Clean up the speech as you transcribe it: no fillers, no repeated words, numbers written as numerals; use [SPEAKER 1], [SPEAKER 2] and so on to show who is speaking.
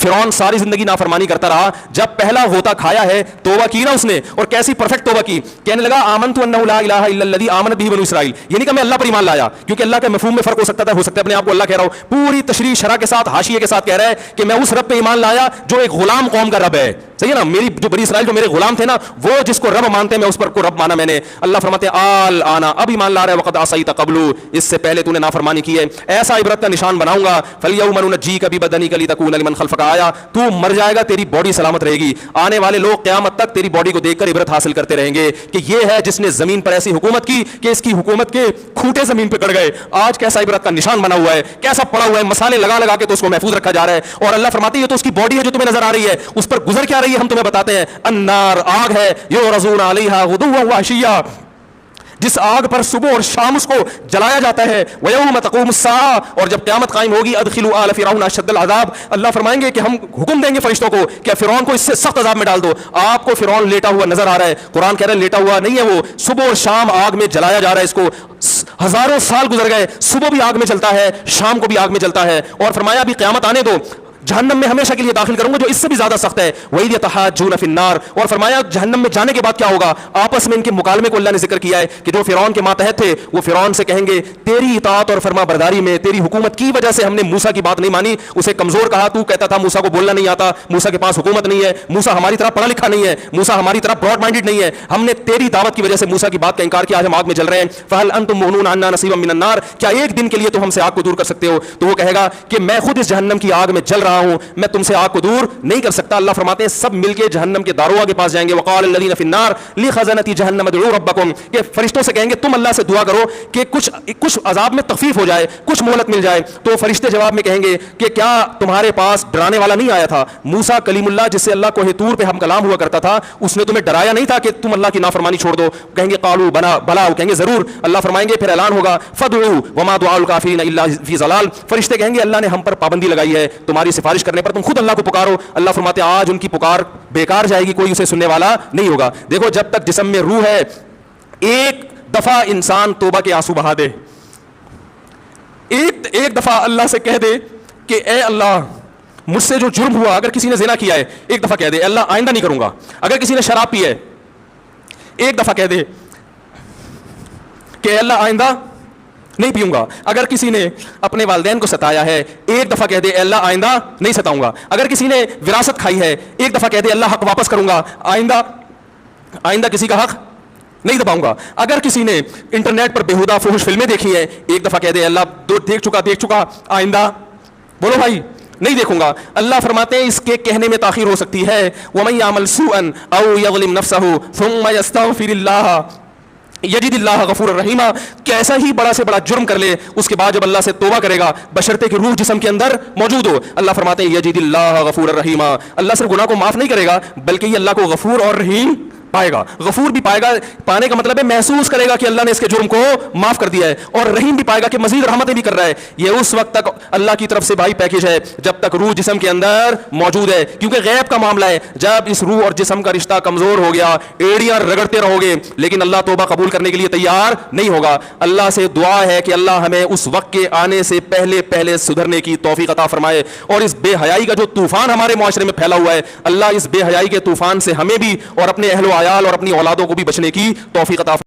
[SPEAKER 1] فرعون ساری زندگی نافرمانی کرتا رہا, جب پہلا غوطہ کھایا ہے توبہ کی نا اس نے, اور کیسی پرفیکٹ توبہ کی, کہنے لگا آمنت انہ لا الہ الا الذی آمنت بہ بنو اسرائیل, یہ نہیں کہ میں اللہ پر ایمان لایا, کیونکہ اللہ کے مفہوم میں فرق ہو سکتا ہے اپنے آپ کو اللہ کہہ رہا ہوں, پوری تشریح شرح کے ساتھ حاشیے کے ساتھ کہہ رہا ہے کہ میں اس رب پہ ایمان لایا جو ایک غلام قوم کا رب ہے, صحیح ہے نا, میری جو بنی اسرائیل جو میرے غلام تھے نا, وہ جس کو رب مانتے ہیں میں اس پر کو رب مانا میں نے. اللہ فرماتے ہیں آل آنا, اب ایمان لا رہا ہے, وقد عصیت قبل, اس سے پہلے تو نے نافرمانی کی ہے, ایسا عبرت کا نشان بناؤں گا, فالیوم ننجیک ببدنک لتکون لمن خلفک آیا, تو مر جائے گا تیری باڈی سلامت رہے گی, آنے والے لوگ قیامت تک تیری باڈی کو دیکھ کر عبرت حاصل کرتے رہیں گے کہ یہ ہے جس نے زمین پر ایسی حکومت کی کہ اس کی حکومت کے کھوٹے زمین پہ گڑ گئے. آج کیسا عبرت کا نشان بنا ہوا ہے, کیسا پڑا ہوا ہے, مسالے لگا لگا کے تو اس کو محفوظ رکھا جا رہا ہے, اور اللہ فرماتے ہیں یہ تو اس کی باڈی ہے جو تمہیں نظر آ رہی ہے, اس پر گزر کیا رہی ہے ہم تمہیں بتاتے ہیں. النار, آگ ہے, یعرضون علیہا غدوا وعشیا, جس آگ پر صبح اور شام اس کو جلایا جاتا ہے. ویوم تقوم الساعہ, اور جب قیامت قائم ہوگی, ادخلوا آل فرعون اشد العذاب, اللہ فرمائیں گے کہ ہم حکم دیں گے فرشتوں کو کہ فرعون کو اس سے سخت عذاب میں ڈال دو. آپ کو فرعون لیٹا ہوا نظر آ رہا ہے, قرآن کہہ رہا ہے لیٹا ہوا نہیں ہے, وہ صبح اور شام آگ میں جلایا جا رہا ہے, اس کو ہزاروں سال گزر گئے, صبح بھی آگ میں چلتا ہے, شام کو بھی آگ میں چلتا ہے, اور فرمایا ابھی قیامت آنے دو, جہنم میں ہمیشہ کے لیے داخل کروں گا جو اس سے بھی زیادہ سخت ہے. وَإِذْ يَتَحَاجُّونَ فِي النَّارِ, اور فرمایا جہنم میں جانے کے بعد کیا ہوگا, آپس میں ان کے مکالمے کو اللہ نے ذکر کیا ہے کہ جو فرعون کے ماتحت تھے وہ فرعون سے کہیں گے تیری اطاعت اور فرما برداری میں, تیری حکومت کی وجہ سے ہم نے موسیٰ کی بات نہیں مانی, اسے کمزور کہا, تو کہتا تھا موسیٰ کو بولنا نہیں آتا, موسیٰ کے پاس حکومت نہیں ہے, موسیٰ ہماری طرح پڑھا لکھا نہیں ہے, موسیٰ ہماری طرح براڈ مائنڈڈ نہیں ہے, ہم نے تیری دعوت کی وجہ سے موسیٰ کی بات کا انکار کیا, آج ہم آگ میں جل رہے ہیں. فَهَلْ أَنْتُم مُغْنُونَ عَنَّا نَصِيبًا مِّنَ النَّارِ, کیا ایک دن کے لیے تو ہم سے آگ کو دور کر سکتے ہو؟ تو وہ کہے گا کہ میں خود اس جہنم کی آگ میں جل رہا ہوں, میں تم سے آگ کو دور نہیں کر سکتا. اللہ فرماتے ہیں سب مل کے جہنم کے داروغ کے پاس جائیں گے. وقال الذين في النار لخزنة جهنم ادعوا ربكم, کہ فرشتوں سے کہیں گے تم اللہ سے دعا کرو کہ کچھ عذاب میں تخفیف ہو جائے, کچھ مہلت مل جائے. تو فرشتے جواب میں کہیں گے کہ کیا تمہارے پاس ڈرانے والا نہیں آیا تھا, موسیٰ کلیم اللہ جس سے اللہ کوہ طور پہ ہم کلام ہوا کرتا تھا, اس نے تمہیں ڈرایا نہیں تھا کہ تم اللہ کی نافرمانی چھوڑ دو؟ کہیں گے قالوا بلا, کہیں گے ضرور. اللہ فرمائیں گے پھر اعلان ہوگا فادعوا وما دعاء الكافرين الا في ضلال, فرشتے کہیں گے اللہ نے ہم پر پابندی لگائی ہے تمہاری سفارش کرنے پر, تم خود اللہ کو پکارو. اللہ فرماتے ہیں آج ان کی پکار بیکار جائے گی, کوئی اسے سننے والا نہیں ہوگا. دیکھو جب تک جسم میں روح ہے, ایک دفعہ انسان توبہ کے آنسو بہا دے, ایک دفعہ اللہ سے کہہ دے کہ اے اللہ مجھ سے جو جرم ہوا, اگر کسی نے زنا کیا ہے ایک دفعہ کہہ دے اللہ آئندہ نہیں کروں گا, اگر کسی نے شراب پی ہے ایک دفعہ کہہ دے کہ اللہ آئندہ نہیں پیوں گا, اگر کسی نے اپنے والدین کو ستایا ہے ایک دفعہ کہہ دے اللہ آئندہ نہیں ستاؤں گا, اگر کسی نے وراثت کھائی ہے ایک دفعہ کہہ دے اللہ حق واپس کروں گا, آئندہ کسی کا حق نہیں دباؤں گا, اگر کسی نے انٹرنیٹ پر بیہودہ فحش فلمیں دیکھی ہیں ایک دفعہ کہہ دے اللہ دیکھ چکا آئندہ بولو بھائی نہیں دیکھوں گا. اللہ فرماتے ہیں اس کے کہنے میں تاخیر ہو سکتی ہے. وَمَن يَعْمَلْ سُوءًا أَوْ يَظْلِمْ نَفْسَهُ ثُمَّ يَسْتَغْفِرِ اللَّهَ یجد اللہ غفور الرحیم, کیسا ہی بڑا سے بڑا جرم کر لے اس کے بعد جب اللہ سے توبہ کرے گا بشرطے کہ روح جسم کے اندر موجود ہو, اللہ فرماتے ہیں یجد اللہ غفور الرحیم, اللہ صرف گناہ کو معاف نہیں کرے گا بلکہ یہ اللہ کو غفور اور رحیم پائے گا. غفور بھی پائے گا, پانے کا مطلب ہے محسوس کرے گا کہ اللہ نے اس کے جرم کو معاف کر دیا ہے, اور رحیم بھی پائے گا کہ مزید رحمتیں بھی کر رہا ہے. یہ اس وقت تک اللہ کی طرف سے بھائی پیکیج ہے جب تک روح جسم کے اندر موجود ہے, کیونکہ غیب کا معاملہ ہے. جب اس روح اور جسم کا رشتہ کمزور ہو گیا, ایڑیاں رگڑتے رہو گے لیکن اللہ توبہ قبول کرنے کے لیے تیار نہیں ہوگا. اللہ سے دعا ہے کہ اللہ ہمیں اس وقت کے آنے سے پہلے سدھرنے کی توفیق عطا فرمائے, اور اس بے حیائی کا جو طوفان ہمارے معاشرے میں پھیلا ہوا ہے, اللہ اس بے حیائی کے طوفان سے ہمیں بھی اور اپنے اہل و عیال اور اپنی اولادوں کو بھی بچنے کی توفیق عطا فرمائے.